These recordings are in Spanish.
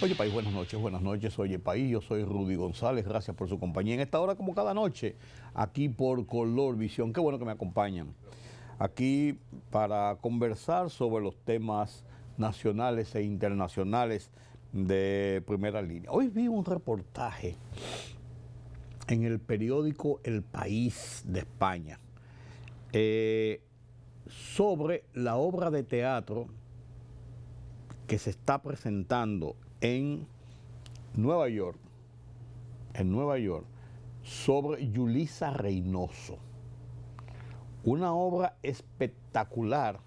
Oye País, buenas noches, Oye País, yo soy Rudy González, gracias por su compañía en esta hora como cada noche, aquí por Color Visión, qué bueno que me acompañan, aquí para conversar sobre los temas nacionales e internacionales de primera línea. Hoy vi un reportaje en el periódico El País de España sobre la obra de teatro que se está presentando en Nueva York, sobre Yulisa Reynoso. Una obra espectacular,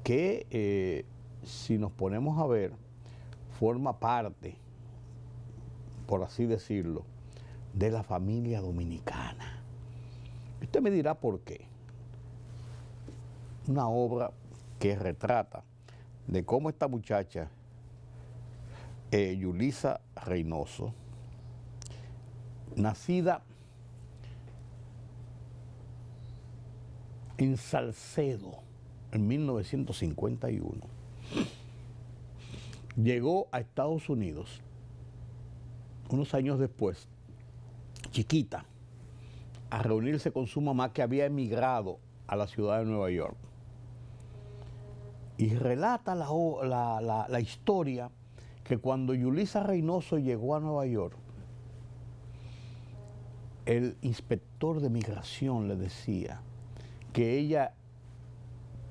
que si nos ponemos a ver, forma parte, por así decirlo, de la familia dominicana. Usted me dirá por qué. Una obra que retrata de cómo esta muchacha, Yulisa Reynoso, nacida en Salcedo en 1951, llegó a Estados Unidos unos años después, chiquita, a reunirse con su mamá que había emigrado a la ciudad de Nueva York. Y relata la historia que cuando Yulisa Reynoso llegó a Nueva York, el inspector de migración le decía que ella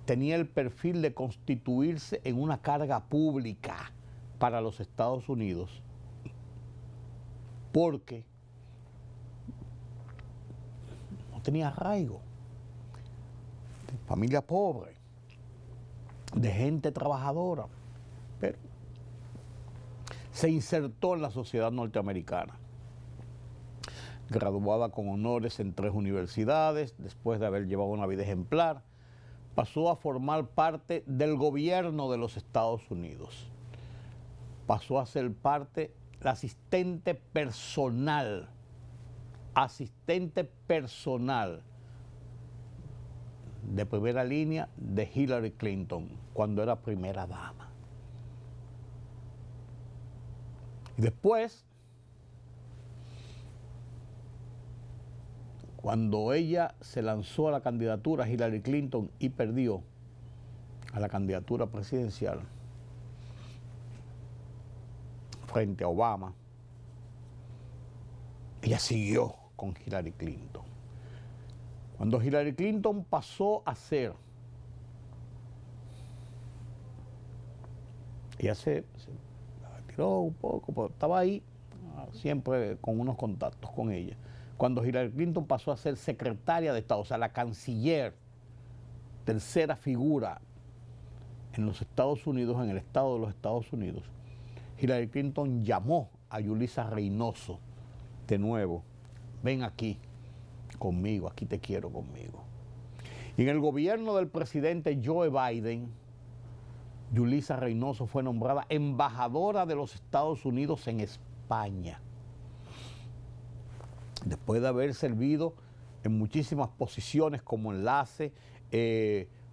tenía el perfil de constituirse en una carga pública para los Estados Unidos, porque no tenía arraigo, de familia pobre, de gente trabajadora, pero se insertó en la sociedad norteamericana. Graduada con honores en 3 universidades, después de haber llevado una vida ejemplar, pasó a formar parte del gobierno de los Estados Unidos. Pasó a ser parte, la asistente personal de primera línea de Hillary Clinton, cuando era primera dama. Y después, cuando ella se lanzó a la candidatura Hillary Clinton y perdió a la candidatura presidencial frente a Obama, ella siguió con Hillary Clinton. Cuando Hillary Clinton pasó a ser, ella se tiró un poco, pero estaba ahí siempre con unos contactos con ella. Cuando Hillary Clinton pasó a ser secretaria de Estado, o sea, la canciller, tercera figura en los Estados Unidos, en el Estado de los Estados Unidos, Hillary Clinton llamó a Yulisa Reynoso de nuevo: ven aquí conmigo, aquí te quiero conmigo. Y en el gobierno del presidente Joe Biden, Yulisa Reynoso fue nombrada embajadora de los Estados Unidos en España, después de haber servido en muchísimas posiciones como enlace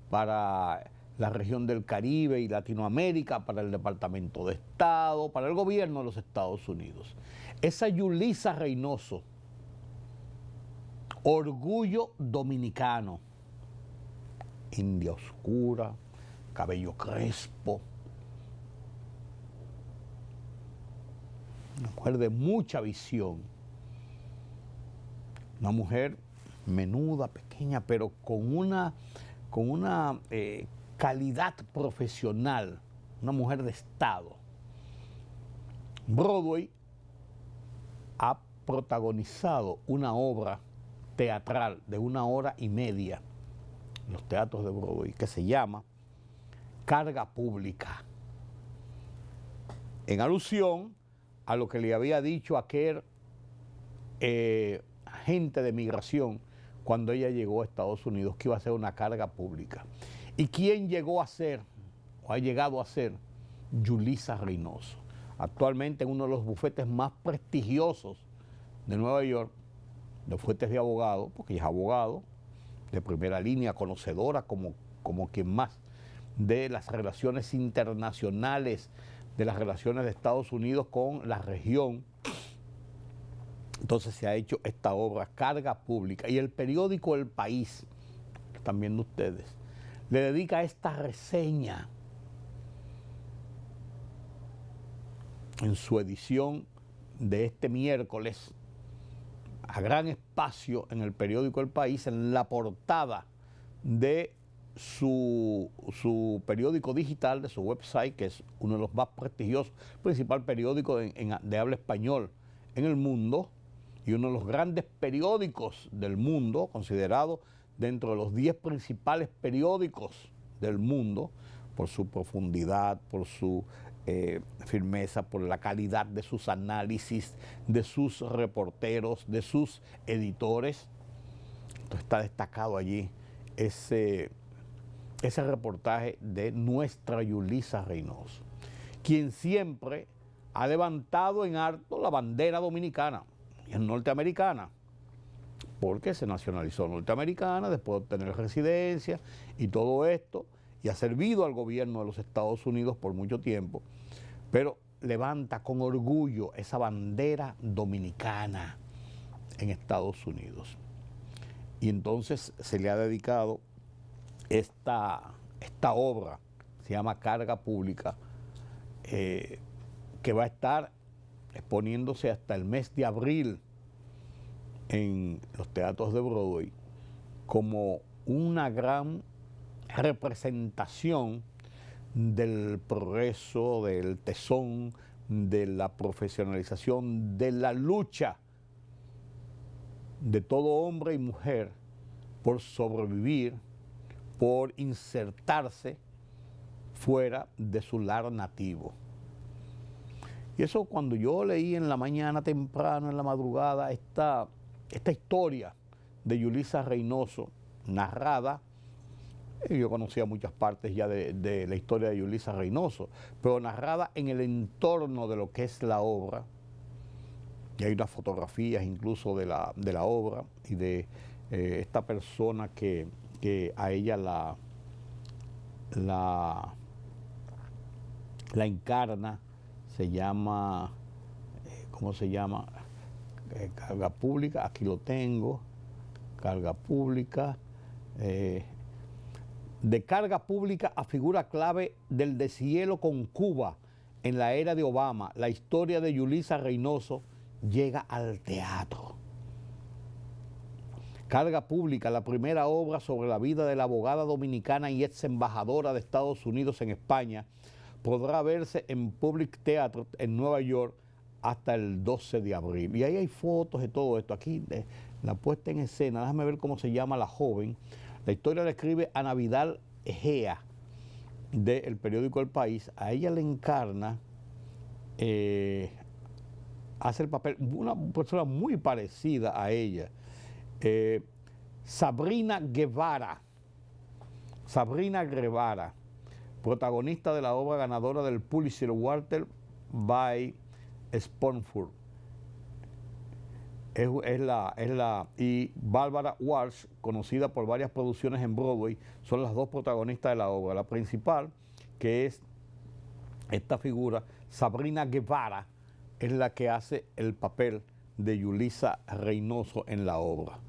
para la región del Caribe y Latinoamérica, para el Departamento de Estado, para el gobierno de los Estados Unidos. Esa Yulisa Reynoso, orgullo dominicano, india oscura, cabello crespo, una mujer de mucha visión, una mujer menuda, pequeña, pero con una calidad profesional, una mujer de Estado. Broadway ha protagonizado una obra teatral de 1 hora y media en los teatros de Broadway que se llama Carga Pública, en alusión a lo que le había dicho aquel agente de migración cuando ella llegó a Estados Unidos, que iba a ser una carga pública. ¿Y quién llegó a ser, o ha llegado a ser? Yulisa Reynoso, actualmente en uno de los bufetes más prestigiosos de Nueva York, de bufetes de abogados, porque ella es abogado, de primera línea, conocedora como quien más de las relaciones internacionales, de las relaciones de Estados Unidos con la región. Entonces se ha hecho esta obra, Carga Pública, y el periódico El País, que están viendo ustedes, le dedica esta reseña en su edición de este miércoles, a gran espacio en el periódico El País, en la portada de su periódico digital, de su website, que es uno de los más prestigiosos, principal periódico de habla español en el mundo, y uno de los grandes periódicos del mundo, considerado dentro de los 10 principales periódicos del mundo, por su profundidad, por su firmeza, por la calidad de sus análisis, de sus reporteros, de sus editores. Entonces está destacado allí ese reportaje de nuestra Yulisa Reynoso, quien siempre ha levantado en alto la bandera dominicana y norteamericana, porque se nacionalizó norteamericana después de obtener residencia y todo esto, y ha servido al gobierno de los Estados Unidos por mucho tiempo, pero levanta con orgullo esa bandera dominicana en Estados Unidos. Y entonces se le ha dedicado esta obra, se llama Carga Pública, que va a estar exponiéndose hasta el mes de abril en los teatros de Broadway como una gran representación del progreso, del tesón, de la profesionalización, de la lucha de todo hombre y mujer por sobrevivir, por insertarse fuera de su lar nativo. Y eso, cuando yo leí en la mañana temprano, en la madrugada, esta historia de Yulisa Reynoso, narrada, yo conocía muchas partes ya de la historia de Yulisa Reynoso, pero narrada en el entorno de lo que es la obra, y hay unas fotografías incluso de la obra y de esta persona que a ella la encarna, se llama, ¿cómo se llama? Carga Pública, aquí lo tengo, Carga Pública, de Carga Pública a figura clave del deshielo con Cuba en la era de Obama, la historia de Yulisa Reynoso llega al teatro. Carga Pública, la primera obra sobre la vida de la abogada dominicana y ex embajadora de Estados Unidos en España, podrá verse en Public Theatre en Nueva York hasta el 12 de abril. Y ahí hay fotos de todo esto. Aquí la puesta en escena, déjame ver cómo se llama la joven. La historia la escribe Ana Vidal Egea, del periódico El País. A ella le encarna, hace el papel, una persona muy parecida a ella, Sabrina Guevara, protagonista de la obra ganadora del Pulitzer Walter by Spoonful. Y Barbara Walsh, conocida por varias producciones en Broadway, son las dos protagonistas de la obra. La principal, que es esta figura, Sabrina Guevara, es la que hace el papel de Yulisa Reynoso en la obra.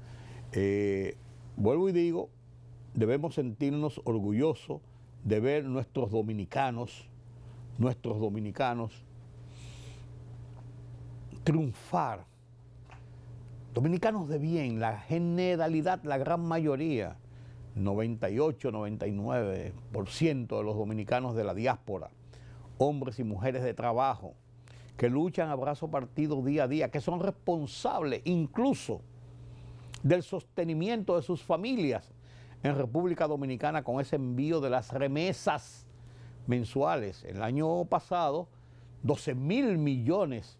Vuelvo y digo, debemos sentirnos orgullosos de ver nuestros dominicanos triunfar. Dominicanos de bien, la generalidad, la gran mayoría, 98, 99% de los dominicanos de la diáspora, hombres y mujeres de trabajo, que luchan a brazo partido día a día, que son responsables incluso del sostenimiento de sus familias en República Dominicana con ese envío de las remesas mensuales. El año pasado, 12.000 millones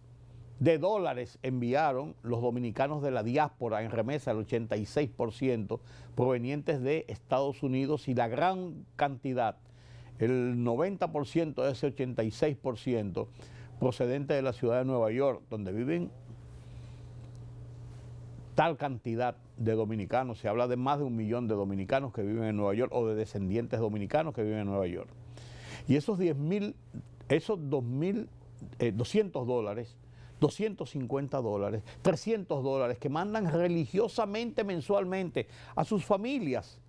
de dólares enviaron los dominicanos de la diáspora en remesa, el 86% provenientes de Estados Unidos, y la gran cantidad, el 90% de ese 86%, procedente de la ciudad de Nueva York, donde viven tal cantidad de dominicanos, se habla de más de 1 millón de dominicanos que viven en Nueva York o de descendientes dominicanos que viven en Nueva York. Y esos 10.000, esos 200 dólares, $250, $300 que mandan religiosamente mensualmente a sus familias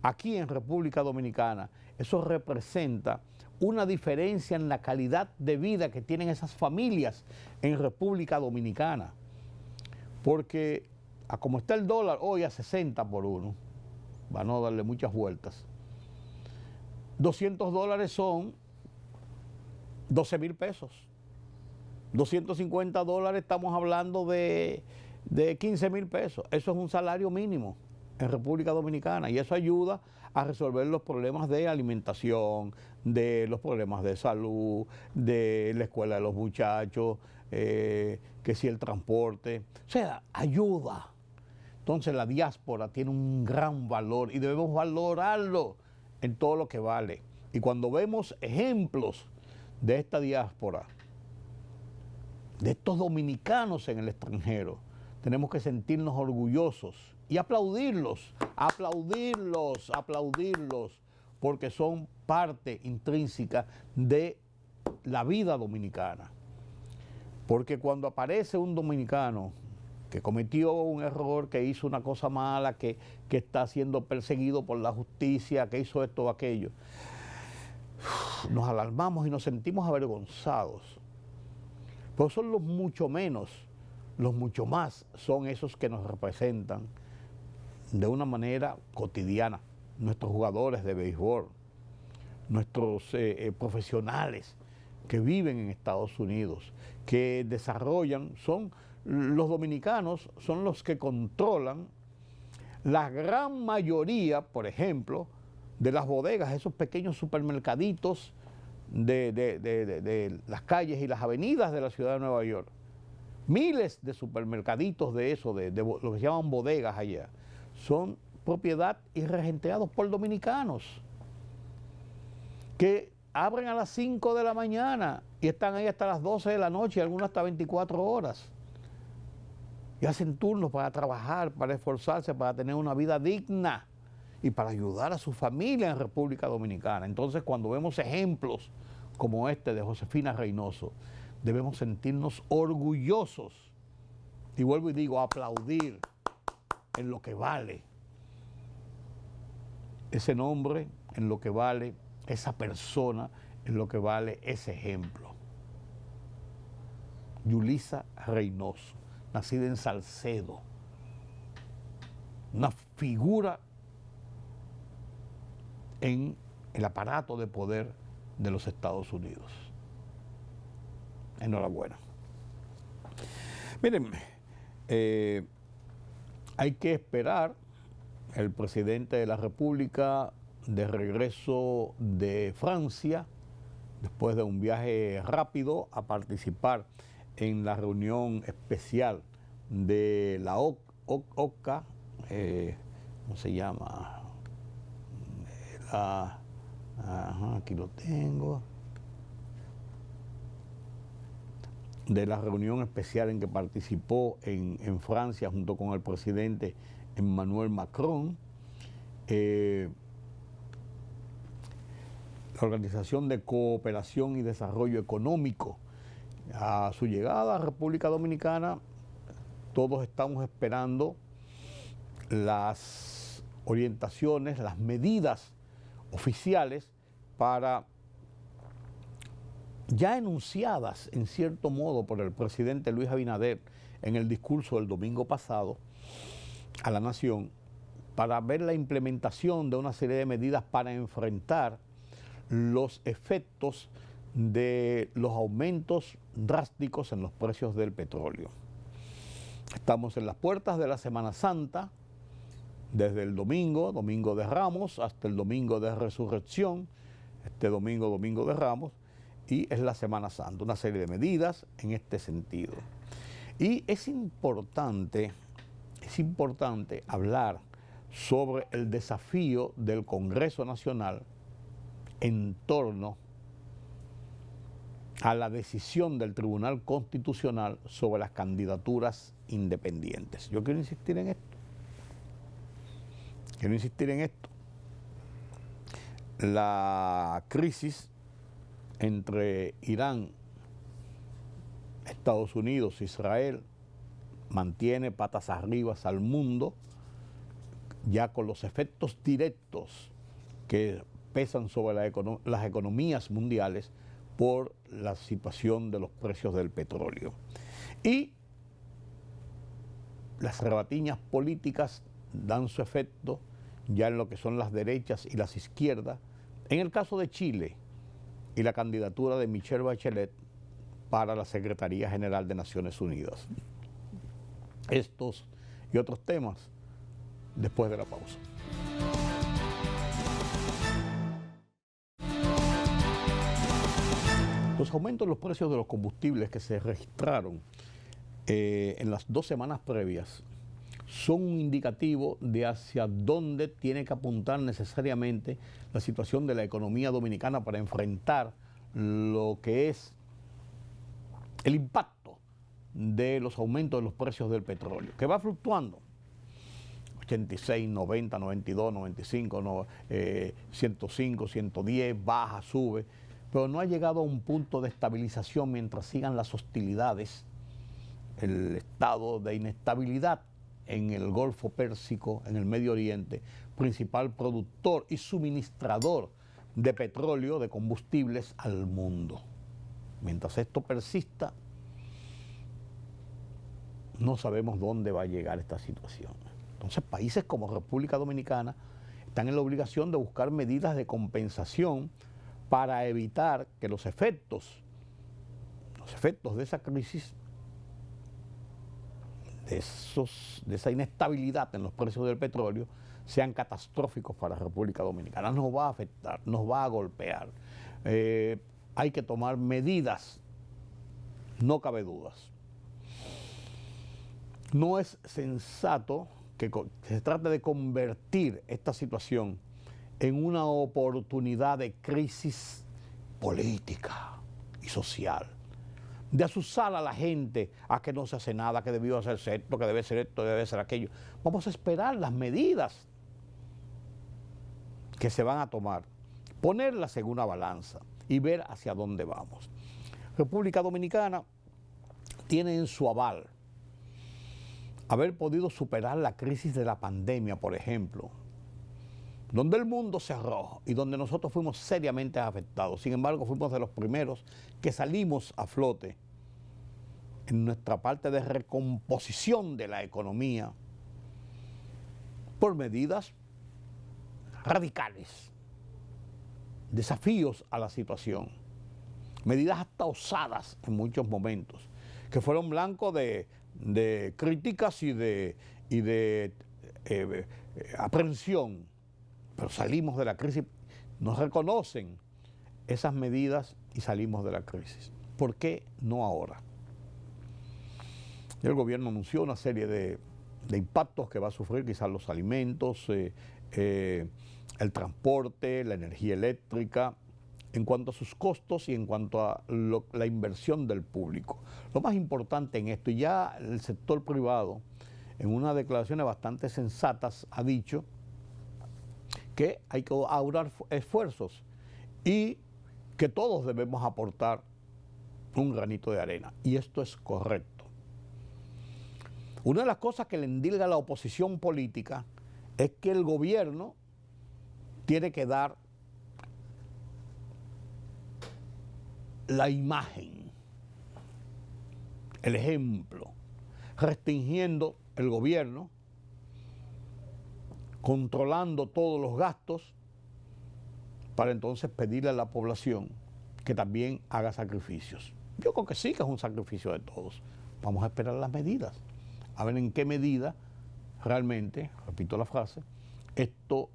aquí en República Dominicana, eso representa una diferencia en la calidad de vida que tienen esas familias en República Dominicana. Porque a como está el dólar hoy a 60 por uno, para no darle muchas vueltas, $200 son 12,000 pesos. $250 estamos hablando de 15,000 pesos. Eso es un salario mínimo en República Dominicana y eso ayuda a resolver los problemas de alimentación, de los problemas de salud, de la escuela de los muchachos, que si el transporte, o sea, ayuda. Entonces la diáspora tiene un gran valor y debemos valorarlo en todo lo que vale. Y cuando vemos ejemplos de esta diáspora, de estos dominicanos en el extranjero, tenemos que sentirnos orgullosos y aplaudirlos, porque son parte intrínseca de la vida dominicana. Porque cuando aparece un dominicano que cometió un error, que hizo una cosa mala, que está siendo perseguido por la justicia, que hizo esto o aquello, nos alarmamos y nos sentimos avergonzados. Pero son los mucho menos, los mucho más son esos que nos representan de una manera cotidiana. Nuestros jugadores de béisbol, nuestros profesionales que viven en Estados Unidos, que desarrollan, son los dominicanos, son los que controlan la gran mayoría, por ejemplo, de las bodegas, esos pequeños supermercaditos de las calles y las avenidas de la ciudad de Nueva York. Miles de supermercaditos de eso, de lo que se llaman bodegas allá, son propiedad y regenteados por dominicanos que abren a las 5 de la mañana y están ahí hasta las 12 de la noche, algunos hasta 24 horas. Y hacen turnos para trabajar, para esforzarse, para tener una vida digna y para ayudar a su familia en República Dominicana. Entonces, cuando vemos ejemplos como este de Josefina Reynoso, debemos sentirnos orgullosos y vuelvo y digo, aplaudir en lo que vale ese nombre, en lo que vale esa persona, en lo que vale ese ejemplo. Yulisa Reynoso, nacida en Salcedo, una figura en el aparato de poder de los Estados Unidos. Enhorabuena. Miren, hay que esperar el presidente de la República de regreso de Francia, después de un viaje rápido, a participar en la reunión especial de la OCA, ¿cómo se llama? Aquí lo tengo. De la reunión especial en que participó en Francia junto con el presidente Emmanuel Macron. La Organización de Cooperación y Desarrollo Económico. A su llegada a República Dominicana, todos estamos esperando las orientaciones, las medidas oficiales para, ya enunciadas en cierto modo por el presidente Luis Abinader en el discurso del domingo pasado a la nación, para ver la implementación de una serie de medidas para enfrentar los efectos de los aumentos drásticos en los precios del petróleo. Estamos en las puertas de la Semana Santa, desde el domingo de Ramos, hasta el domingo de Resurrección, este domingo de Ramos, y es la Semana Santa, una serie de medidas en este sentido. Y es importante hablar sobre el desafío del Congreso Nacional en torno a la decisión del Tribunal Constitucional sobre las candidaturas independientes. Yo quiero insistir en esto. Quiero insistir en esto. La crisis entre Irán, Estados Unidos, Israel, mantiene patas arriba al mundo, ya con los efectos directos que pesan sobre las economías mundiales por la situación de los precios del petróleo. Y las rebatiñas políticas dan su efecto ya en lo que son las derechas y las izquierdas. En el caso de Chile y la candidatura de Michelle Bachelet para la Secretaría General de Naciones Unidas. Estos y otros temas después de la pausa. Los aumentos en los precios de los combustibles que se registraron en las 2 semanas previas son un indicativo de hacia dónde tiene que apuntar necesariamente la situación de la economía dominicana para enfrentar lo que es el impacto de los aumentos de los precios del petróleo, que va fluctuando. 86, 90, 92, 95, 105, 110, baja, sube, pero no ha llegado a un punto de estabilización mientras sigan las hostilidades, el estado de inestabilidad en el Golfo Pérsico, en el Medio Oriente, principal productor y suministrador de petróleo, de combustibles al mundo. Mientras esto persista, no sabemos dónde va a llegar esta situación. Entonces, países como República Dominicana están en la obligación de buscar medidas de compensación para evitar que los efectos de esa crisis, de esa inestabilidad en los precios del petróleo, sean catastróficos para la República Dominicana. Nos va a afectar, nos va a golpear. Hay que tomar medidas, no cabe dudas. No es sensato que se trate de convertir esta situación en una oportunidad de crisis política y social, de azuzar a la gente a que no se hace nada, que debió hacerse esto, que debe ser esto, que debe ser aquello. Vamos a esperar las medidas que se van a tomar, ponerlas en una balanza y ver hacia dónde vamos. República Dominicana tiene en su aval haber podido superar la crisis de la pandemia, por ejemplo, donde el mundo cerró y donde nosotros fuimos seriamente afectados. Sin embargo, fuimos de los primeros que salimos a flote en nuestra parte de recomposición de la economía por medidas radicales, desafíos a la situación, medidas hasta osadas en muchos momentos, que fueron blanco de críticas y de aprehensión, pero salimos de la crisis, nos reconocen esas medidas y salimos de la crisis. ¿Por qué no ahora? El gobierno anunció una serie de impactos que va a sufrir quizás los alimentos, el transporte, la energía eléctrica, en cuanto a sus costos y en cuanto a la inversión del público. Lo más importante en esto, y ya el sector privado, en unas declaraciones bastante sensatas, ha dicho que hay que aunar esfuerzos y que todos debemos aportar un granito de arena. Y esto es correcto. Una de las cosas que le endilga a la oposición política es que el gobierno tiene que dar la imagen, el ejemplo, restringiendo el gobierno, controlando todos los gastos, para entonces pedirle a la población que también haga sacrificios. Yo creo que sí que es un sacrificio de todos. Vamos a esperar las medidas, a ver en qué medida realmente, repito la frase, esto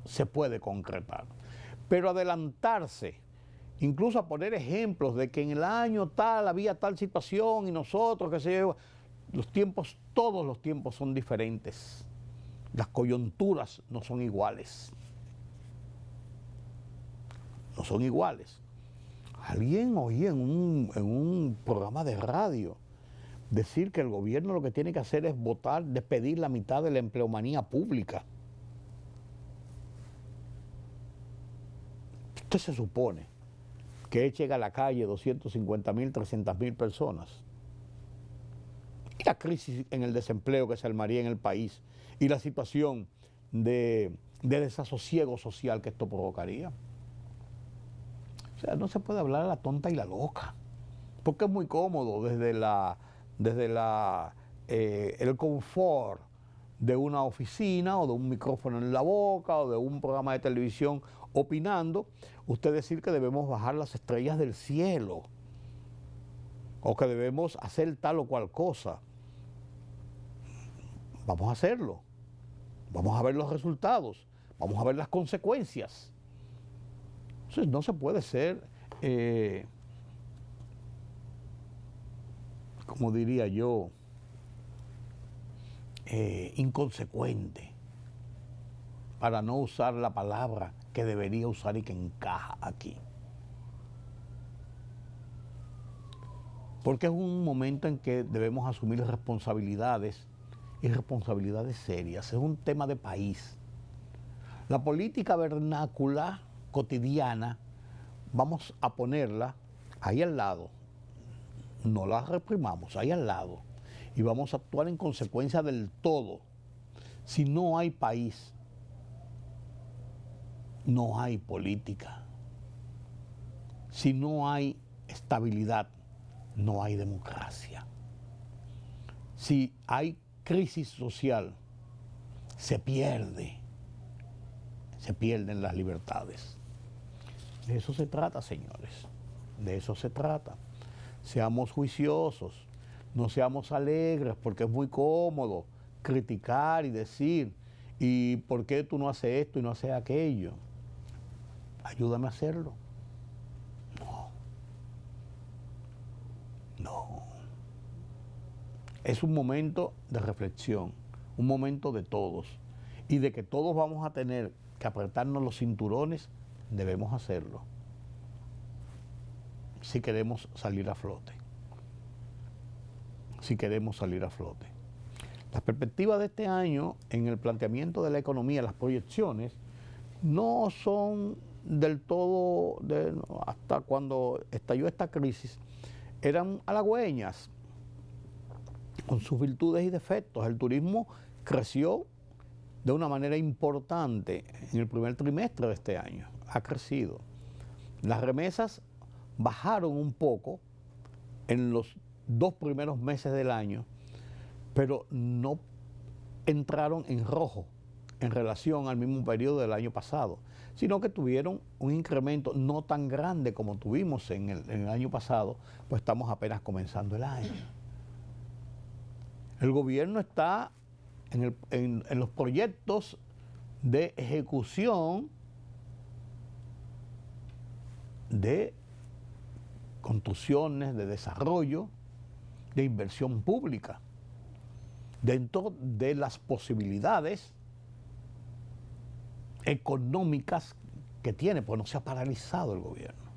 se puede concretar. Pero adelantarse, incluso a poner ejemplos de que en el año tal había tal situación y nosotros, qué sé yo, todos los tiempos son diferentes. Las coyunturas no son iguales. No son iguales. Alguien oía en un programa de radio, decir que el gobierno lo que tiene que hacer es votar, despedir la mitad de la empleomanía pública. Usted se supone que echen a la calle 250.000, 300.000 personas. Y la crisis en el desempleo que se armaría en el país y la situación de desasosiego social que esto provocaría. O sea, no se puede hablar a la tonta y la loca, porque es muy cómodo desde el confort de una oficina o de un micrófono en la boca o de un programa de televisión opinando, usted decir que debemos bajar las estrellas del cielo o que debemos hacer tal o cual cosa. Vamos a hacerlo, vamos a ver los resultados, vamos a ver las consecuencias. Entonces no se puede ser, como diría yo, inconsecuente, para no usar la palabra que debería usar y que encaja aquí. Porque es un momento en que debemos asumir responsabilidades y responsabilidades serias. Es un tema de país. La política vernácula, cotidiana, vamos a ponerla ahí al lado. No la reprimamos, ahí al lado. Y vamos a actuar en consecuencia del todo. Si no hay país, no hay política. Si no hay estabilidad, no hay democracia. Si hay crisis social, se pierden las libertades. De eso se trata, señores, de eso se trata. Seamos juiciosos, no seamos alegres, porque es muy cómodo criticar y decir, ¿y por qué tú no haces esto y no haces aquello? Ayúdame a hacerlo. No. Es un momento de reflexión, un momento de todos, y de que todos vamos a tener que apretarnos los cinturones, debemos hacerlo, si queremos salir a flote. Si queremos salir a flote. Las perspectivas de este año en el planteamiento de la economía, las proyecciones, no son del todo, hasta cuando estalló esta crisis, eran halagüeñas, con sus virtudes y defectos. El turismo creció de una manera importante en el primer trimestre de este año, ha crecido. Las remesas bajaron un poco en los 2 primeros meses del año, pero no entraron en rojo en relación al mismo periodo del año pasado, sino que tuvieron un incremento no tan grande como tuvimos en el año pasado, pues estamos apenas comenzando el año. El gobierno está en los proyectos de ejecución de construcciones, de desarrollo, de inversión pública, dentro de las posibilidades económicas que tiene, pues no se ha paralizado el gobierno,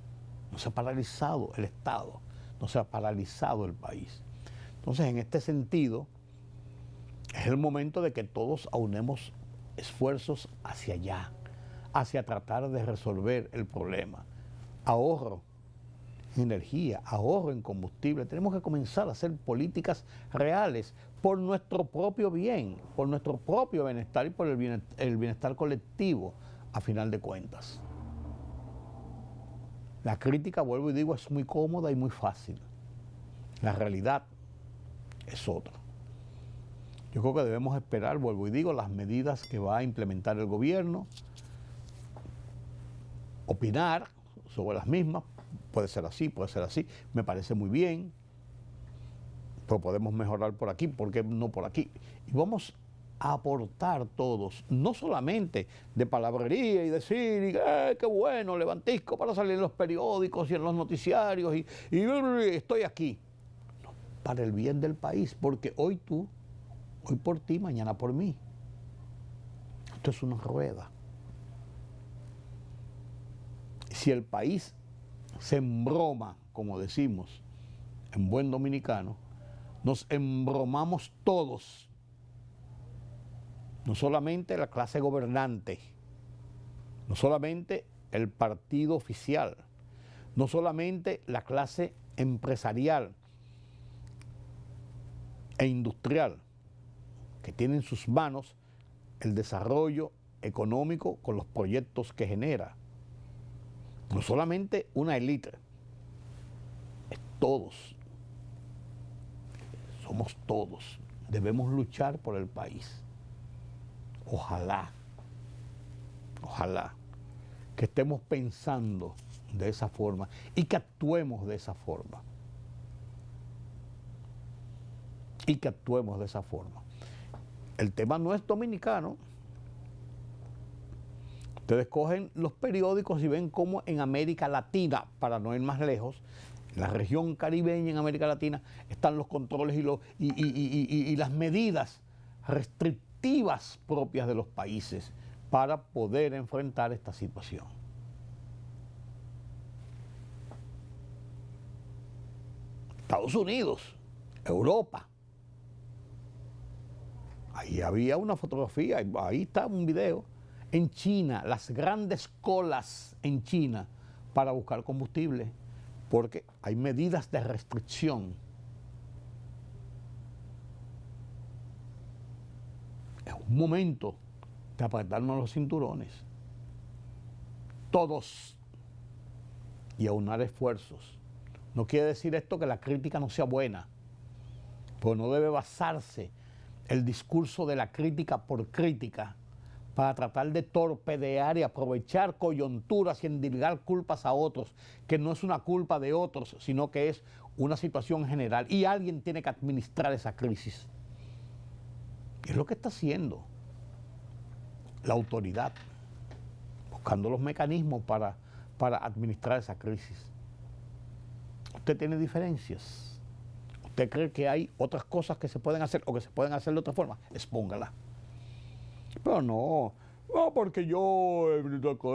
no se ha paralizado el Estado, no se ha paralizado el país. Entonces, en este sentido, es el momento de que todos aunemos esfuerzos hacia allá, hacia tratar de resolver el problema. Ahorro en energía, ahorro en combustible. Tenemos que comenzar a hacer políticas reales por nuestro propio bien, por nuestro propio bienestar y por el bienestar colectivo, a final de cuentas. La crítica, vuelvo y digo, es muy cómoda y muy fácil. La realidad es otra. Yo creo que debemos esperar, vuelvo y digo, las medidas que va a implementar el gobierno, opinar sobre las mismas, puede ser así, me parece muy bien, pero podemos mejorar por aquí, ¿por qué no por aquí? Y vamos a aportar todos, no solamente de palabrería y decir, qué bueno, levantisco para salir en los periódicos y en los noticiarios y estoy aquí. No, para el bien del país, porque hoy por ti, mañana por mí. Esto es una rueda. Si el país se embroma, como decimos en buen dominicano, nos embromamos todos, no solamente la clase gobernante, no solamente el partido oficial, no solamente la clase empresarial e industrial, que tiene en sus manos el desarrollo económico con los proyectos que genera. No solamente una élite, es todos. Somos todos. Debemos luchar por el país. Ojalá que estemos pensando de esa forma y que actuemos de esa forma. El tema no es dominicano. Ustedes cogen los periódicos y ven cómo en América Latina, para no ir más lejos, en la región caribeña en América Latina, están los controles y las medidas restrictivas propias de los países para poder enfrentar esta situación. Estados Unidos, Europa. Ahí había una fotografía, ahí está un video. En China, las grandes colas en China para buscar combustible, porque hay medidas de restricción. Es un momento de apretarnos los cinturones, todos, y aunar esfuerzos. No quiere decir esto que la crítica no sea buena, pero no debe basarse el discurso de la crítica por crítica para tratar de torpedear y aprovechar coyunturas y endilgar culpas a otros, que no es una culpa de otros, sino que es una situación general. Y alguien tiene que administrar esa crisis. Y es lo que está haciendo la autoridad, buscando los mecanismos para administrar esa crisis. ¿Usted tiene diferencias? ¿Usted cree que hay otras cosas que se pueden hacer o que se pueden hacer de otra forma? Expóngala. Pero no, porque yo,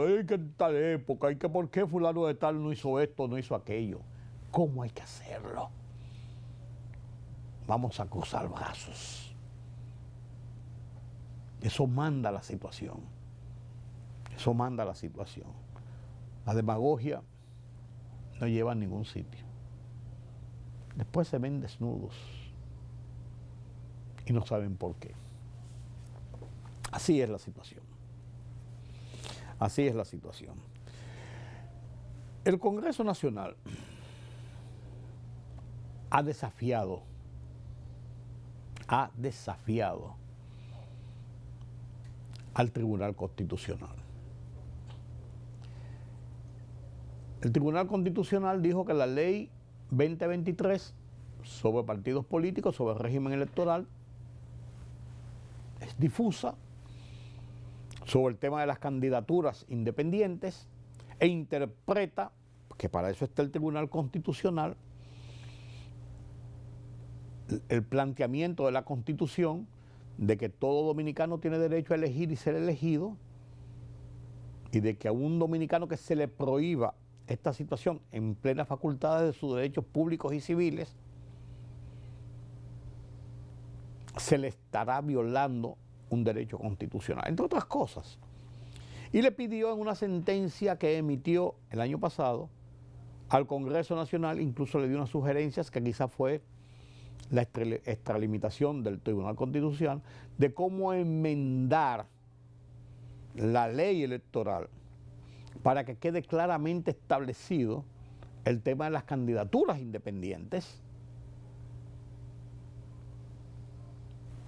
hay que en tal época, hay que por qué fulano de tal no hizo esto, no hizo aquello. ¿Cómo hay que hacerlo? Vamos a cruzar brazos. Eso manda la situación. Eso manda la situación. La demagogia no lleva a ningún sitio. Después se ven desnudos y no saben por qué. Así es la situación. Así es la situación. El Congreso Nacional ha desafiado al Tribunal Constitucional. El Tribunal Constitucional dijo que la ley 2023 sobre partidos políticos, sobre el régimen electoral, es difusa, sobre el tema de las candidaturas independientes, e interpreta, que para eso está el Tribunal Constitucional, el planteamiento de la Constitución de que todo dominicano tiene derecho a elegir y ser elegido, y de que a un dominicano que se le prohíba esta situación en plenas facultades de sus derechos públicos y civiles, se le estará violando un derecho constitucional, entre otras cosas. Y le pidió en una sentencia que emitió el año pasado al Congreso Nacional, incluso le dio unas sugerencias que quizás fue la extralimitación del Tribunal Constitucional, de cómo enmendar la ley electoral para que quede claramente establecido el tema de las candidaturas independientes,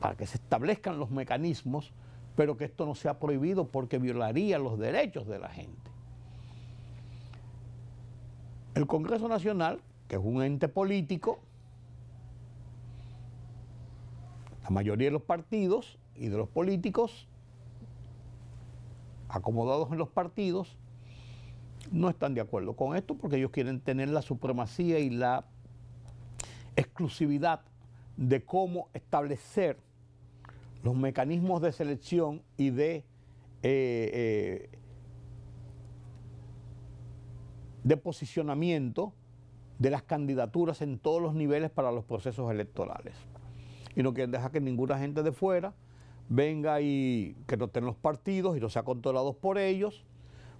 para que se establezcan los mecanismos, pero que esto no sea prohibido porque violaría los derechos de la gente. El Congreso Nacional, que es un ente político, la mayoría de los partidos y de los políticos acomodados en los partidos no están de acuerdo con esto porque ellos quieren tener la supremacía y la exclusividad de cómo establecer los mecanismos de selección y de posicionamiento de las candidaturas en todos los niveles para los procesos electorales. Y no quieren dejar que ninguna gente de fuera venga y que no estén los partidos y no sea controlados por ellos,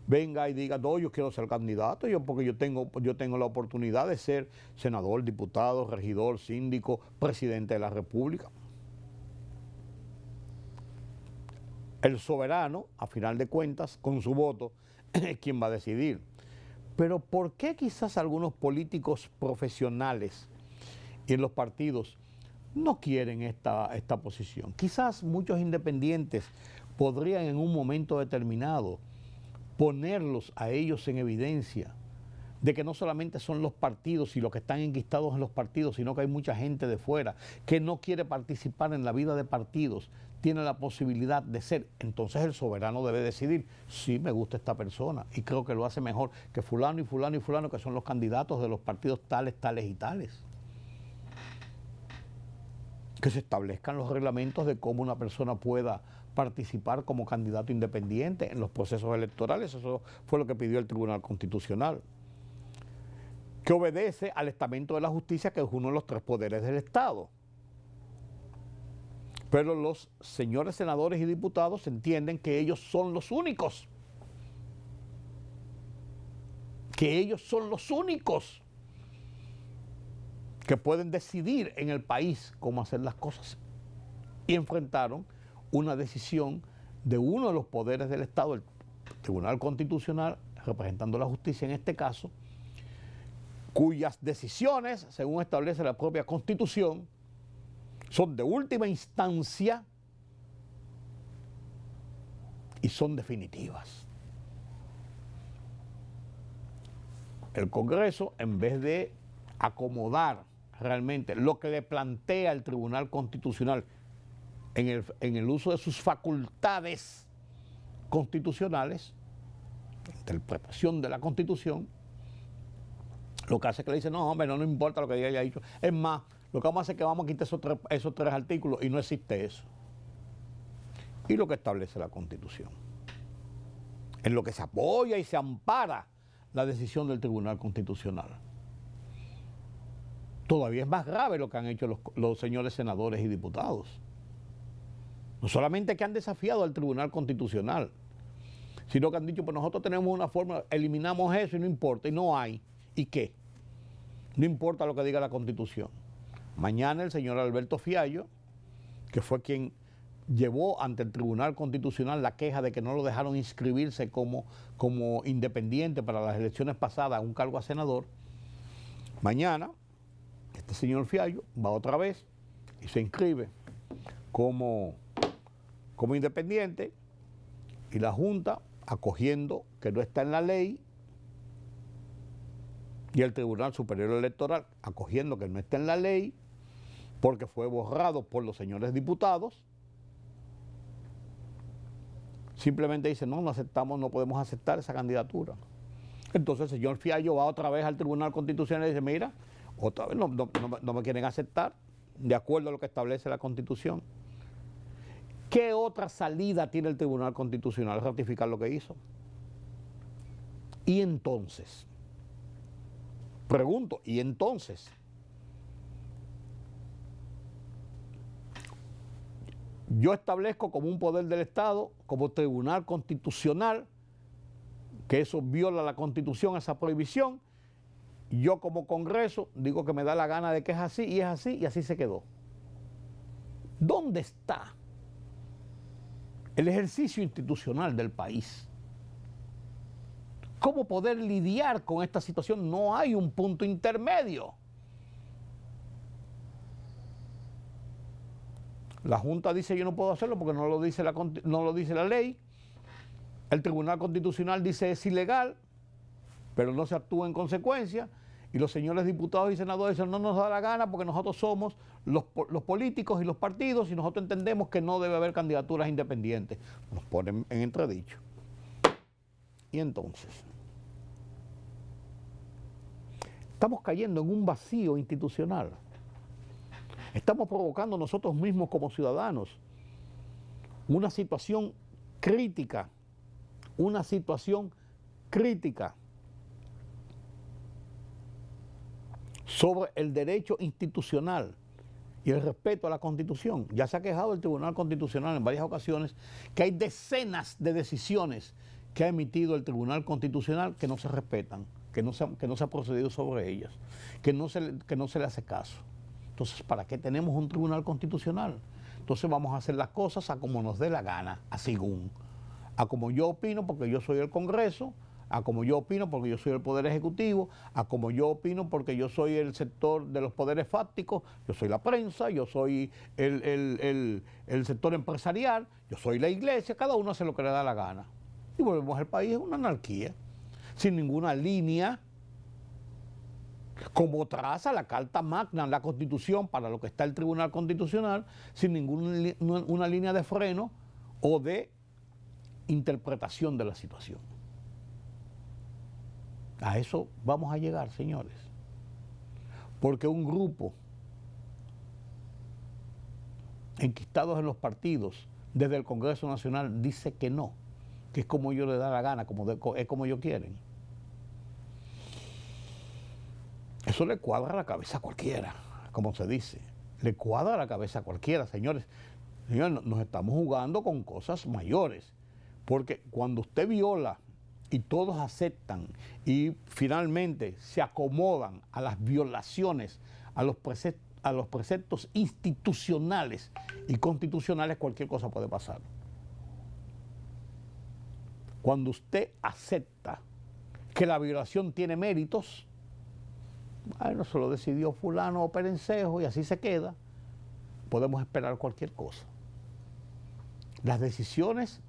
venga y diga, no, yo quiero ser candidato, porque yo tengo la oportunidad de ser senador, diputado, regidor, síndico, presidente de la República. El soberano, a final de cuentas, con su voto, es quien va a decidir. Pero ¿por qué quizás algunos políticos profesionales y en los partidos no quieren esta posición? Quizás muchos independientes podrían en un momento determinado ponerlos a ellos en evidencia de que no solamente son los partidos y los que están enquistados en los partidos, sino que hay mucha gente de fuera que no quiere participar en la vida de partidos, tiene la posibilidad de ser. Entonces el soberano debe decidir, sí, me gusta esta persona y creo que lo hace mejor que fulano y fulano y fulano, que son los candidatos de los partidos tales, tales y tales. Que se establezcan los reglamentos de cómo una persona pueda participar como candidato independiente en los procesos electorales. Eso fue lo que pidió el Tribunal Constitucional, que obedece al estamento de la justicia, que es uno de los tres poderes del Estado. Pero los señores senadores y diputados entienden que ellos son los únicos, que pueden decidir en el país cómo hacer las cosas. Y enfrentaron una decisión de uno de los poderes del Estado, el Tribunal Constitucional, representando la justicia en este caso, cuyas decisiones, según establece la propia Constitución, son de última instancia y son definitivas. El Congreso, en vez de acomodar realmente lo que le plantea el Tribunal Constitucional en el uso de sus facultades constitucionales, interpretación de la Constitución, lo que hace es que le dice, no, hombre, no importa lo que haya dicho. Es más, lo que vamos a hacer es que vamos a quitar esos tres artículos y no existe eso. Y lo que establece la Constitución, en lo que se apoya y se ampara la decisión del Tribunal Constitucional. Todavía es más grave lo que han hecho los señores senadores y diputados. No solamente que han desafiado al Tribunal Constitucional, sino que han dicho, pues nosotros tenemos una forma, eliminamos eso y no importa, y no hay. ¿Y qué? No importa lo que diga la Constitución. Mañana el señor Alberto Fiallo, que fue quien llevó ante el Tribunal Constitucional la queja de que no lo dejaron inscribirse como independiente para las elecciones pasadas a un cargo a senador, mañana este señor Fiallo va otra vez y se inscribe como independiente, y la Junta, acogiendo que no está en la ley, y el Tribunal Superior Electoral, acogiendo que no está en la ley, porque fue borrado por los señores diputados, simplemente dice, no aceptamos, no podemos aceptar esa candidatura. Entonces el señor Fiallo va otra vez al Tribunal Constitucional y dice, mira, otra vez no me quieren aceptar, de acuerdo a lo que establece la Constitución. ¿Qué otra salida tiene el Tribunal Constitucional? Ratificar lo que hizo. Y entonces, pregunto, ¿y entonces? Yo establezco como un poder del Estado, como Tribunal Constitucional, que eso viola la Constitución, esa prohibición. Yo como Congreso digo que me da la gana de que es así, y así se quedó. ¿Dónde está el ejercicio institucional del país? ¿Cómo poder lidiar con esta situación? No hay un punto intermedio. La Junta dice yo no puedo hacerlo porque no lo dice la ley. El Tribunal Constitucional dice es ilegal, pero no se actúa en consecuencia. Y los señores diputados y senadores dicen no nos da la gana porque nosotros somos los políticos y los partidos y nosotros entendemos que no debe haber candidaturas independientes. Nos ponen en entredicho. Y entonces, estamos cayendo en un vacío institucional. Estamos provocando nosotros mismos como ciudadanos una situación crítica, sobre el derecho institucional y el respeto a la Constitución. Ya se ha quejado el Tribunal Constitucional en varias ocasiones que hay decenas de decisiones que ha emitido el Tribunal Constitucional que no se respetan, que no se ha procedido sobre ellas, que no se le hace caso. Entonces, ¿para qué tenemos un Tribunal Constitucional? Entonces vamos a hacer las cosas a como nos dé la gana, a según. A como yo opino porque yo soy el Congreso, a como yo opino porque yo soy el Poder Ejecutivo, a como yo opino porque yo soy el sector de los poderes fácticos, yo soy la prensa, yo soy el sector empresarial, yo soy la iglesia, cada uno hace lo que le da la gana. Y volvemos al país en una anarquía, sin ninguna línea, como traza la Carta Magna, la Constitución, para lo que está el Tribunal Constitucional, sin ninguna línea de freno o de interpretación de la situación. A eso vamos a llegar, señores. Porque un grupo enquistados en los partidos desde el Congreso Nacional dice que no, que es como ellos les da la gana, es como ellos quieren. Eso le cuadra la cabeza a cualquiera, como se dice. Le cuadra la cabeza a cualquiera, señores. Señores, nos estamos jugando con cosas mayores. Porque cuando usted viola y todos aceptan y finalmente se acomodan a las violaciones, a los preceptos institucionales y constitucionales, cualquier cosa puede pasar. Cuando usted acepta que la violación tiene méritos, bueno, se lo decidió fulano o perencejo y así se queda, podemos esperar cualquier cosa. Las decisiones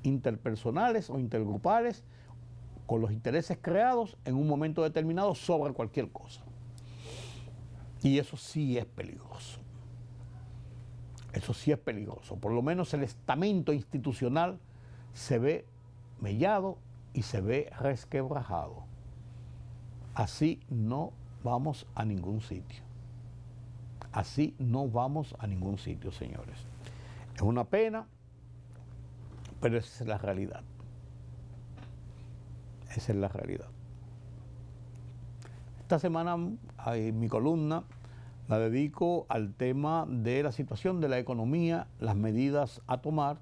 interpersonales o intergrupales con los intereses creados en un momento determinado sobre cualquier cosa. Y eso sí es peligroso. Eso sí es peligroso. Por lo menos el estamento institucional se ve mellado y se ve resquebrajado. Así no vamos a ningún sitio. Así no vamos a ningún sitio, señores. Es una pena, pero esa es la realidad. Esa es la realidad. Esta semana mi columna la dedico al tema de la situación de la economía, las medidas a tomar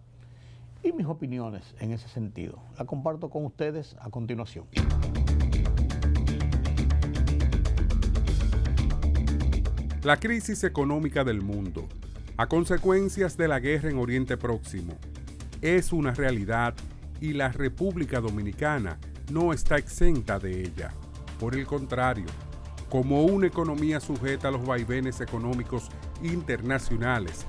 y mis opiniones en ese sentido. La comparto con ustedes a continuación. La crisis económica del mundo, a consecuencias de la guerra en Oriente Próximo, es una realidad y la República Dominicana no está exenta de ella. Por el contrario, como una economía sujeta a los vaivenes económicos internacionales,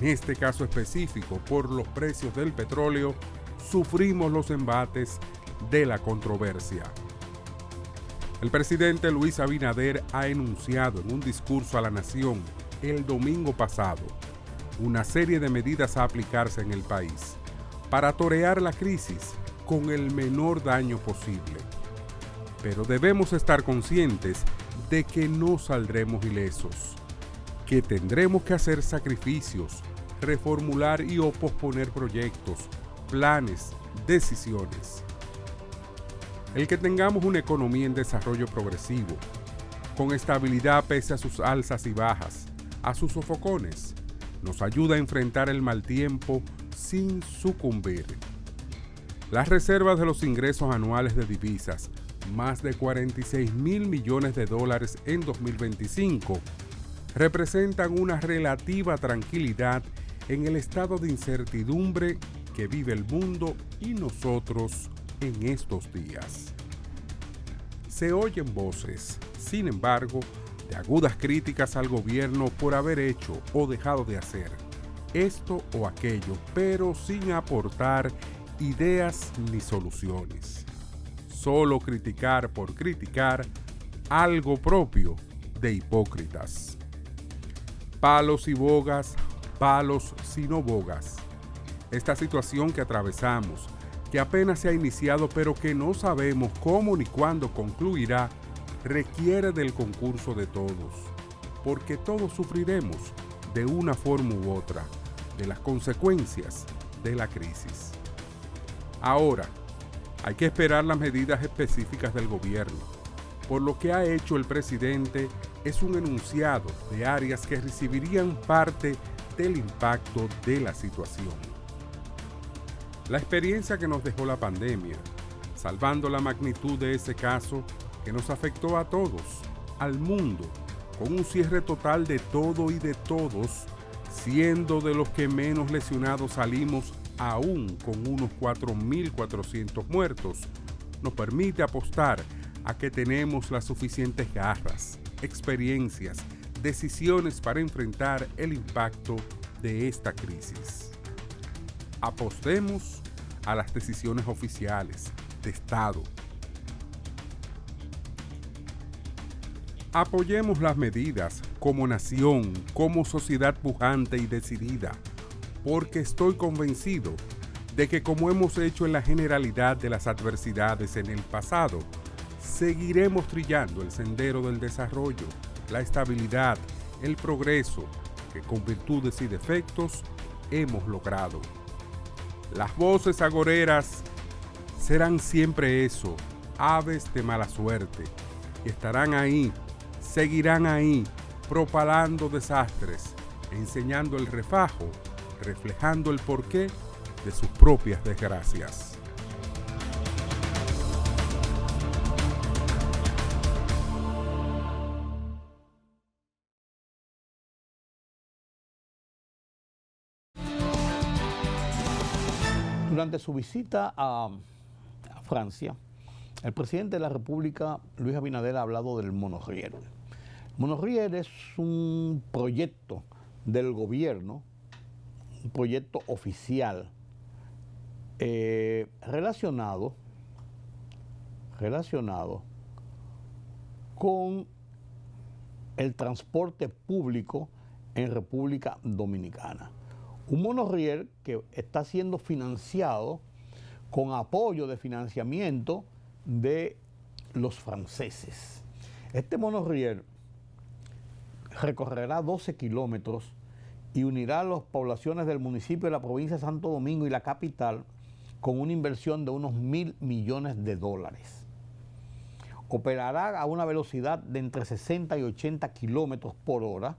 en este caso específico por los precios del petróleo, sufrimos los embates de la controversia. El presidente Luis Abinader ha enunciado en un discurso a la nación el domingo pasado una serie de medidas a aplicarse en el país para torear la crisis con el menor daño posible. Pero debemos estar conscientes de que no saldremos ilesos, que tendremos que hacer sacrificios, reformular y o posponer proyectos, planes, decisiones. El que tengamos una economía en desarrollo progresivo, con estabilidad pese a sus alzas y bajas, a sus sofocones, nos ayuda a enfrentar el mal tiempo sin sucumbir. Las reservas de los ingresos anuales de divisas, más de 46,000 millones de dólares en 2025, representan una relativa tranquilidad en el estado de incertidumbre que vive el mundo y nosotros en estos días. Se oyen voces, sin embargo, de agudas críticas al gobierno por haber hecho o dejado de hacer esto o aquello, pero sin aportar ideas ni soluciones. Solo criticar por criticar, algo propio de hipócritas. Palos y bogas, palos sino bogas. Esta situación que atravesamos, que apenas se ha iniciado pero que no sabemos cómo ni cuándo concluirá, requiere del concurso de todos, porque todos sufriremos de una forma u otra de las consecuencias de la crisis. Ahora, hay que esperar las medidas específicas del gobierno, por lo que ha hecho el presidente es un enunciado de áreas que recibirían parte del impacto de la situación. La experiencia que nos dejó la pandemia, salvando la magnitud de ese caso que nos afectó a todos, al mundo, con un cierre total de todo y de todos, siendo de los que menos lesionados salimos aún con unos 4.400 muertos, nos permite apostar a que tenemos las suficientes garras, experiencias, decisiones para enfrentar el impacto de esta crisis. Apostemos a las decisiones oficiales de Estado. Apoyemos las medidas como nación, como sociedad pujante y decidida, porque estoy convencido de que, como hemos hecho en la generalidad de las adversidades en el pasado, seguiremos trillando el sendero del desarrollo, la estabilidad, el progreso, que con virtudes y defectos hemos logrado. Las voces agoreras serán siempre eso, aves de mala suerte, y estarán ahí, seguirán ahí, propalando desastres, enseñando el refajo, reflejando el porqué de sus propias desgracias. Durante su visita a Francia, el presidente de la República, Luis Abinader, ha hablado del monorriel. Monorriel es un proyecto del gobierno, un proyecto oficial relacionado con el transporte público en República Dominicana. Un monorriel que está siendo financiado con apoyo de financiamiento de los franceses. Este monorriel recorrerá 12 kilómetros y unirá las poblaciones del municipio de la provincia de Santo Domingo y la capital con una inversión de unos $1.000 millones. Operará a una velocidad de entre 60 y 80 kilómetros por hora,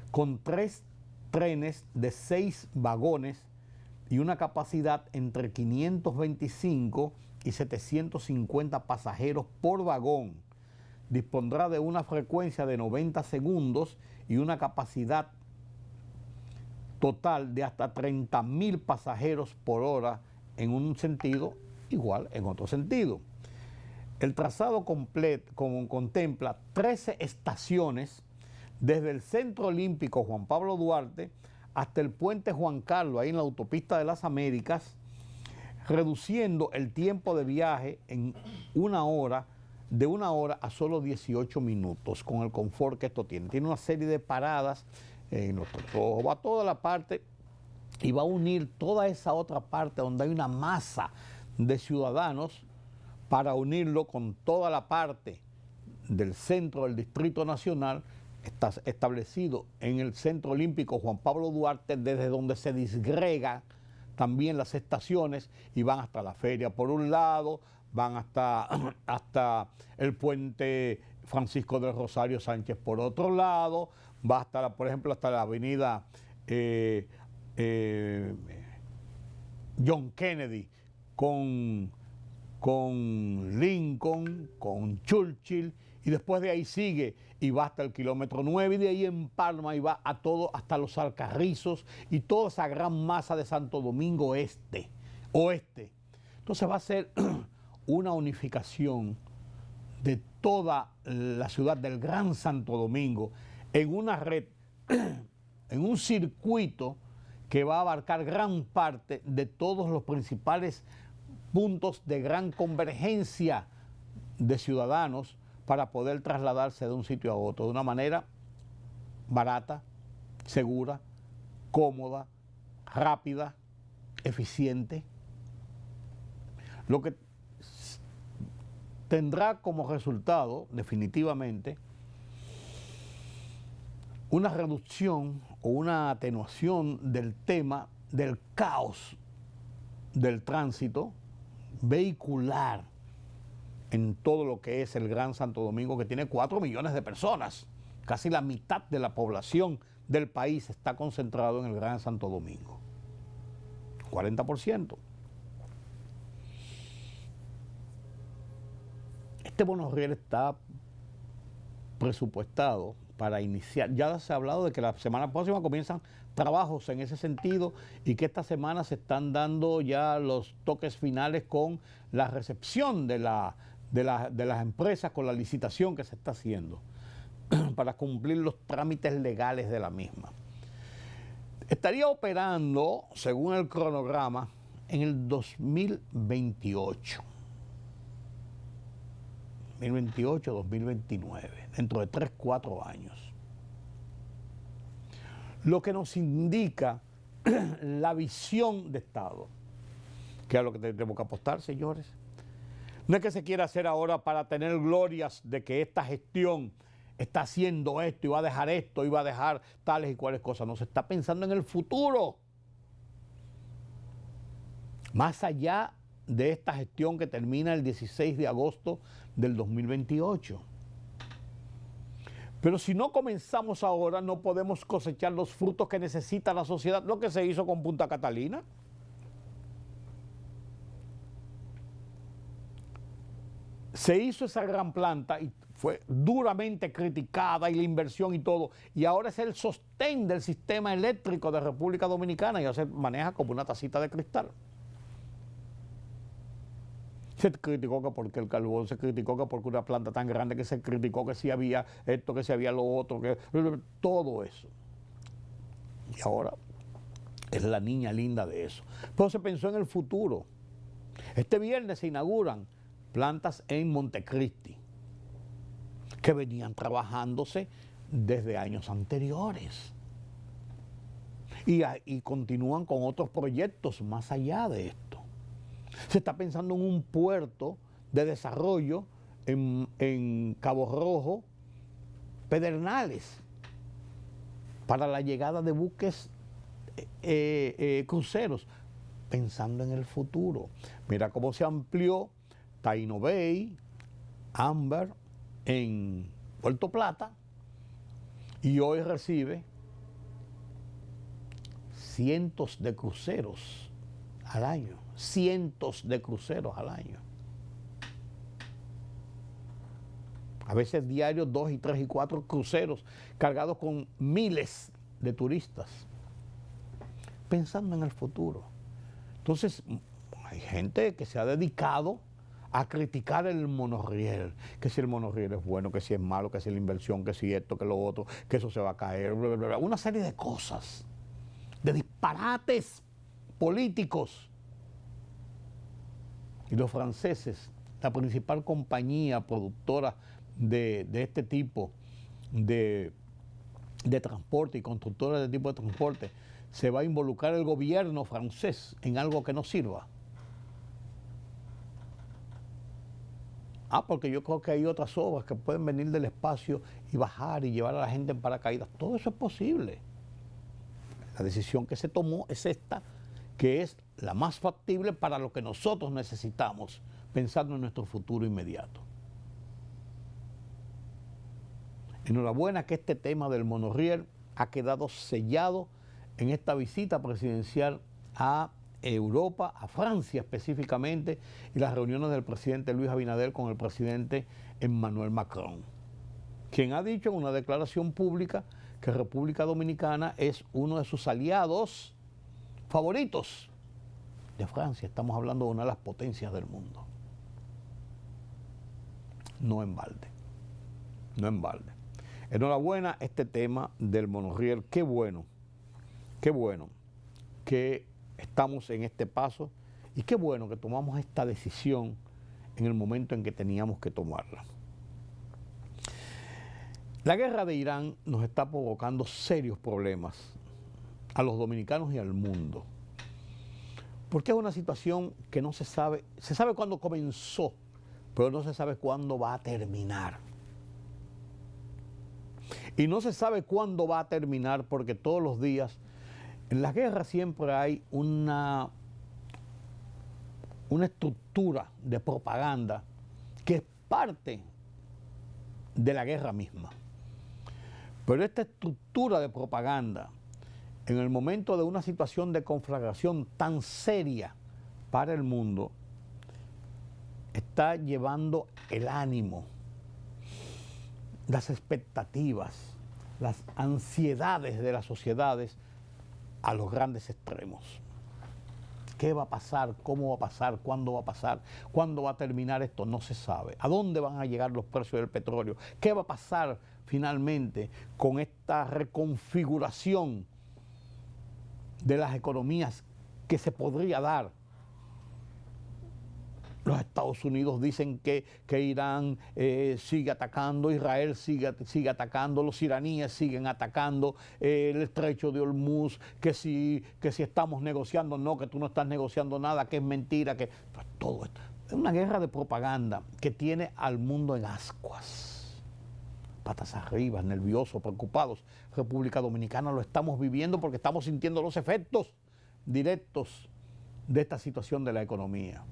con 3 trenes de 6 vagones y una capacidad entre 525 y 750 pasajeros por vagón. Dispondrá de una frecuencia de 90 segundos y una capacidad total de hasta 30.000 pasajeros por hora en un sentido, igual en otro sentido. El trazado completo contempla 13 estaciones desde el Centro Olímpico Juan Pablo Duarte hasta el Puente Juan Carlos, ahí en la Autopista de las Américas, reduciendo el tiempo de viaje en de una hora a solo 18 minutos, con el confort que esto tiene. Tiene una serie de paradas, va a toda la parte y va a unir toda esa otra parte donde hay una masa de ciudadanos para unirlo con toda la parte del centro del Distrito Nacional. Está establecido en el Centro Olímpico Juan Pablo Duarte, desde donde se disgregan también las estaciones y van hasta la feria por un lado, van hasta el puente Francisco del Rosario Sánchez por otro lado, va hasta, por ejemplo, hasta la avenida John Kennedy con Lincoln, con Churchill, y después de ahí sigue y va hasta el kilómetro 9 y de ahí empalma y va a todo hasta los Alcarrizos y toda esa gran masa de Santo Domingo oeste. Entonces va a ser una unificación de toda la ciudad del Gran Santo Domingo en una red, en un circuito que va a abarcar gran parte de todos los principales puntos de gran convergencia de ciudadanos para poder trasladarse de un sitio a otro de una manera barata, segura, cómoda, rápida, eficiente. Lo que tendrá como resultado, definitivamente, una reducción o una atenuación del tema del caos del tránsito vehicular en todo lo que es el Gran Santo Domingo, que tiene 4 millones de personas. Casi la mitad de la población del país está concentrado en el Gran Santo Domingo. 40%. Este monorriel está presupuestado para iniciar. Ya se ha hablado de que la semana próxima comienzan trabajos en ese sentido y que esta semana se están dando ya los toques finales con la recepción de las empresas, con la licitación que se está haciendo para cumplir los trámites legales de la misma. Estaría operando, según el cronograma, en el 2028. 2028-2029, dentro de 3-4 años. Lo que nos indica la visión de Estado, que es a lo que tenemos que apostar, señores. No es que se quiera hacer ahora para tener glorias de que esta gestión está haciendo esto y va a dejar esto y va a dejar tales y cuales cosas. No, se está pensando en el futuro. Más allá de esta gestión que termina el 16 de agosto del 2028. Pero si no comenzamos ahora, no podemos cosechar los frutos que necesita la sociedad, lo que se hizo con Punta Catalina. Se hizo esa gran planta y fue duramente criticada, y la inversión y todo, y ahora es el sostén del sistema eléctrico de República Dominicana y ahora se maneja como una tacita de cristal. Se criticó que porque el carbón, se criticó que porque una planta tan grande, que se criticó que si había esto, que si había lo otro, que todo eso. Y ahora es la niña linda de eso. Pero se pensó en el futuro. Este viernes se inauguran plantas en Montecristi, que venían trabajándose desde años anteriores. Y continúan con otros proyectos más allá de esto. Se está pensando en un puerto de desarrollo en Cabo Rojo, Pedernales, para la llegada de buques cruceros, pensando en el futuro. Mira cómo se amplió Taino Bay, Amber, en Puerto Plata, y hoy recibe cientos de cruceros al año. Cientos de cruceros al año. A veces diarios 2 y 3 y 4 cruceros cargados con miles de turistas, pensando en el futuro. Entonces, hay gente que se ha dedicado a criticar el monorriel, que si el monorriel es bueno, que si es malo, que si la inversión, que si esto, que lo otro, que eso se va a caer, bla, bla, bla. Una serie de cosas, de disparates políticos. Y los franceses, la principal compañía productora de este tipo de transporte y constructora de este tipo de transporte, se va a involucrar el gobierno francés en algo que no sirva. Porque yo creo que hay otras obras que pueden venir del espacio y bajar y llevar a la gente en paracaídas. Todo eso es posible. La decisión que se tomó es esta, que es la más factible para lo que nosotros necesitamos, pensando en nuestro futuro inmediato. Enhorabuena que este tema del monorriel ha quedado sellado en esta visita presidencial a Europa, a Francia específicamente, y las reuniones del presidente Luis Abinader con el presidente Emmanuel Macron, quien ha dicho en una declaración pública que República Dominicana es uno de sus aliados favoritos de Francia. Estamos hablando de una de las potencias del mundo. No en balde. No en balde. Enhorabuena este tema del monorriel. Qué bueno que estamos en este paso y qué bueno que tomamos esta decisión en el momento en que teníamos que tomarla. La guerra de Irán nos está provocando serios problemas a los dominicanos y al mundo, porque es una situación que no se sabe cuándo comenzó, pero no se sabe cuándo va a terminar. Y no se sabe cuándo va a terminar porque todos los días, en las guerras siempre hay una estructura de propaganda que parte de la guerra misma. Pero esta estructura de propaganda, en el momento de una situación de conflagración tan seria para el mundo, está llevando el ánimo, las expectativas, las ansiedades de las sociedades a los grandes extremos. ¿Qué va a pasar? ¿Cómo va a pasar? ¿Cuándo va a pasar? ¿Cuándo va a terminar esto? No se sabe. ¿A dónde van a llegar los precios del petróleo? ¿Qué va a pasar finalmente con esta reconfiguración de las economías que se podría dar? Los Estados Unidos dicen que Irán sigue atacando, Israel sigue atacando, los iraníes siguen atacando, el estrecho de Hormuz, que si estamos negociando, no, que tú no estás negociando nada, que es mentira, que pues todo esto. Es una guerra de propaganda que tiene al mundo en ascuas, patas arriba, nerviosos, preocupados. República Dominicana lo estamos viviendo porque estamos sintiendo los efectos directos de esta situación de la economía.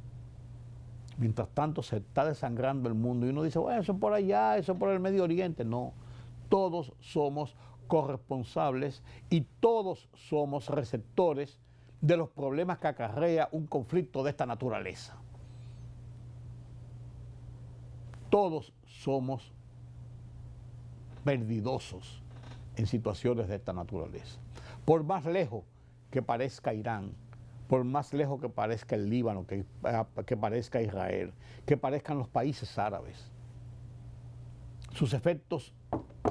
Mientras tanto se está desangrando el mundo y uno dice, bueno, eso por allá, eso por el Medio Oriente. No, todos somos corresponsables y todos somos receptores de los problemas que acarrea un conflicto de esta naturaleza. Todos somos perdidosos en situaciones de esta naturaleza. Por más lejos que parezca Irán, por más lejos que parezca el Líbano, que parezca Israel, que parezcan los países árabes, sus efectos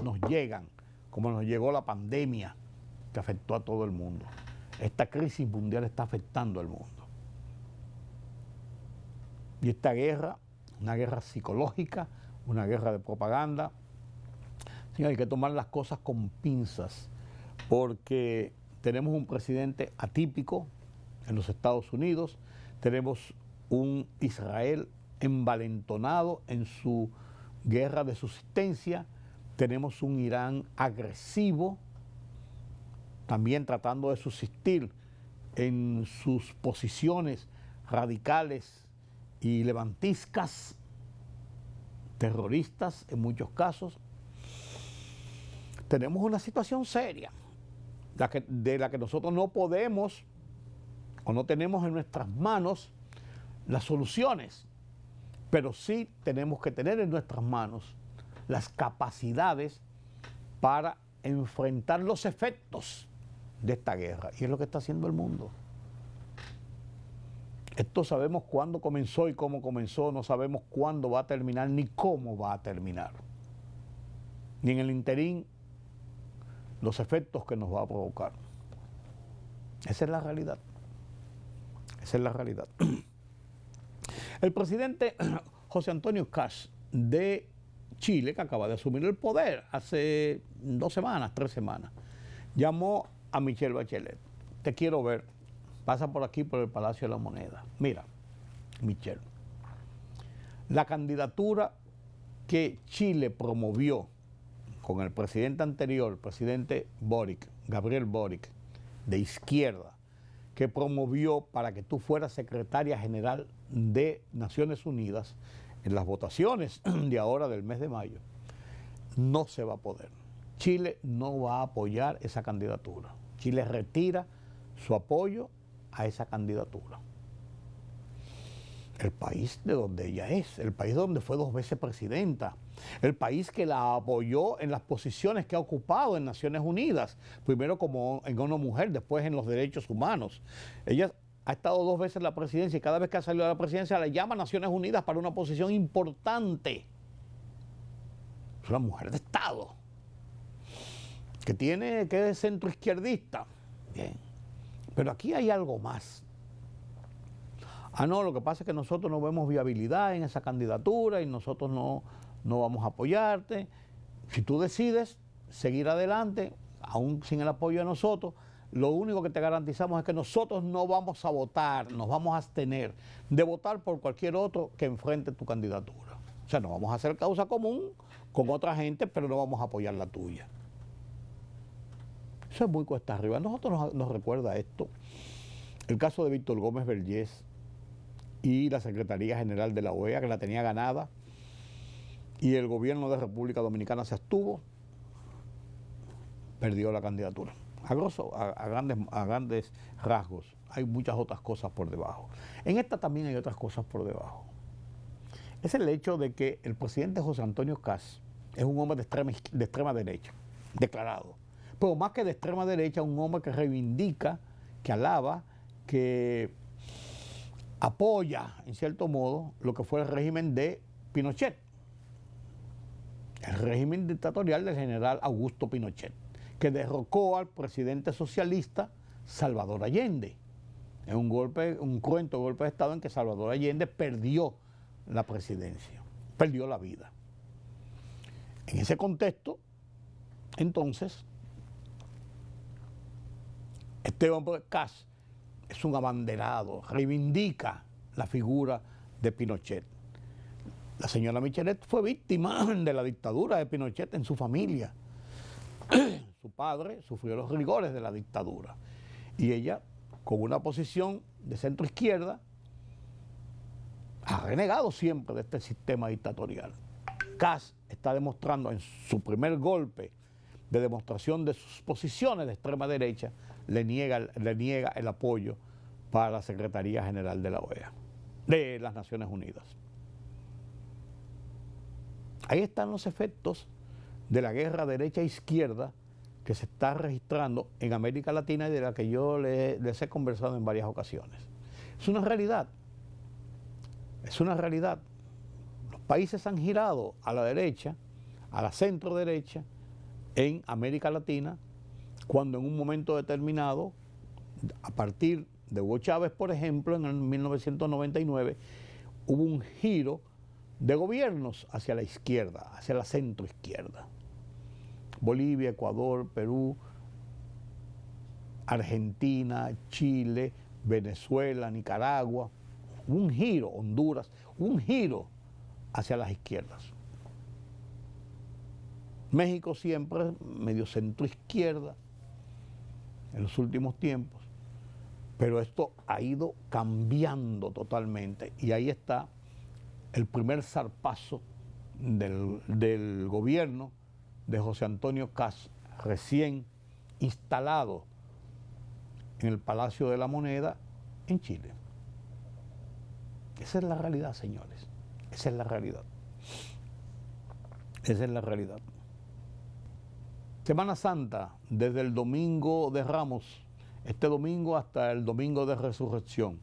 nos llegan, como nos llegó la pandemia que afectó a todo el mundo. Esta crisis mundial está afectando al mundo. Y esta guerra, una guerra psicológica, una guerra de propaganda, sí, hay que tomar las cosas con pinzas, porque tenemos un presidente atípico en los Estados Unidos, tenemos un Israel envalentonado en su guerra de subsistencia, tenemos un Irán agresivo, también tratando de subsistir en sus posiciones radicales y levantiscas, terroristas en muchos casos. Tenemos una situación seria, de la que nosotros no podemos o no tenemos en nuestras manos las soluciones, pero sí tenemos que tener en nuestras manos las capacidades para enfrentar los efectos de esta guerra. Y es lo que está haciendo el mundo. Esto sabemos cuándo comenzó y cómo comenzó, no sabemos cuándo va a terminar ni cómo va a terminar. Ni en el interín los efectos que nos va a provocar. Esa es la realidad. Esa es la realidad. El presidente José Antonio Kast de Chile, que acaba de asumir el poder hace 2 semanas, 3 semanas, llamó a Michelle Bachelet. Te quiero ver. Pasa por aquí, por el Palacio de la Moneda. Mira, Michelle, la candidatura que Chile promovió con el presidente anterior, el presidente Boric, Gabriel Boric, de izquierda, que promovió para que tú fueras secretaria general de Naciones Unidas en las votaciones de ahora del mes de mayo, no se va a poder. Chile no va a apoyar esa candidatura. Chile retira su apoyo a esa candidatura. El país de donde ella es, el país donde fue 2 veces presidenta, el país que la apoyó en las posiciones que ha ocupado en Naciones Unidas, primero como en una mujer, después en los derechos humanos. Ella ha estado 2 veces en la presidencia y cada vez que ha salido a la presidencia le llama a Naciones Unidas para una posición importante. Es una mujer de Estado, que es centroizquierdista. Bien. Pero aquí hay algo más. No, lo que pasa es que nosotros no vemos viabilidad en esa candidatura y nosotros no vamos a apoyarte. Si tú decides seguir adelante, aún sin el apoyo de nosotros, lo único que te garantizamos es que nosotros no vamos a votar, nos vamos a abstener de votar por cualquier otro que enfrente tu candidatura. O sea, no vamos a hacer causa común con otra gente, pero no vamos a apoyar la tuya. Eso es muy cuesta arriba. A nosotros nos recuerda esto. El caso de Víctor Gómez Vergés y la Secretaría General de la OEA, que la tenía ganada, y el gobierno de República Dominicana se abstuvo, perdió la candidatura. A grandes rasgos. Hay muchas otras cosas por debajo. En esta también hay otras cosas por debajo. Es el hecho de que el presidente José Antonio Kast es un hombre de extrema derecha, declarado. Pero más que de extrema derecha, un hombre que reivindica, que alaba, que apoya, en cierto modo, lo que fue el régimen de Pinochet. El régimen dictatorial del general Augusto Pinochet, que derrocó al presidente socialista Salvador Allende. Es un cruento golpe de Estado en que Salvador Allende perdió la presidencia, perdió la vida. En ese contexto, entonces, este hombre Kast es un abanderado, reivindica la figura de Pinochet. La señora Michelet fue víctima de la dictadura de Pinochet en su familia. Su padre sufrió los rigores de la dictadura y ella, con una posición de centro izquierda, ha renegado siempre de este sistema dictatorial. Kast está demostrando en su primer golpe de demostración de sus posiciones de extrema derecha, le niega el apoyo para la Secretaría General de la OEA, de las Naciones Unidas. Ahí están los efectos de la guerra derecha-izquierda que se está registrando en América Latina y de la que yo les he conversado en varias ocasiones. Es una realidad. Es una realidad. Los países han girado a la derecha, a la centro derecha, en América Latina, cuando en un momento determinado, a partir de Hugo Chávez, por ejemplo, en el 1999, hubo un giro de gobiernos hacia la izquierda, hacia la centro izquierda. Bolivia, Ecuador, Perú, Argentina, Chile, Venezuela, Nicaragua, un giro, Honduras, un giro hacia las izquierdas. México siempre medio centro izquierda en los últimos tiempos, pero esto ha ido cambiando totalmente y ahí está el primer zarpazo del gobierno de José Antonio Kast, recién instalado en el Palacio de la Moneda en Chile. Esa es la realidad, señores. Esa es la realidad. Esa es la realidad. Semana Santa, desde el domingo de Ramos, este domingo hasta el domingo de Resurrección.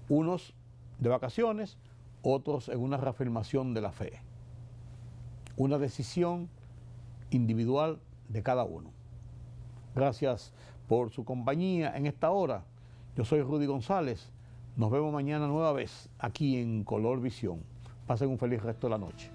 Unos de vacaciones, otros en una reafirmación de la fe. Una decisión individual de cada uno. Gracias por su compañía en esta hora. Yo soy Rudy González. Nos vemos mañana nueva vez aquí en Color Visión. Pasen un feliz resto de la noche.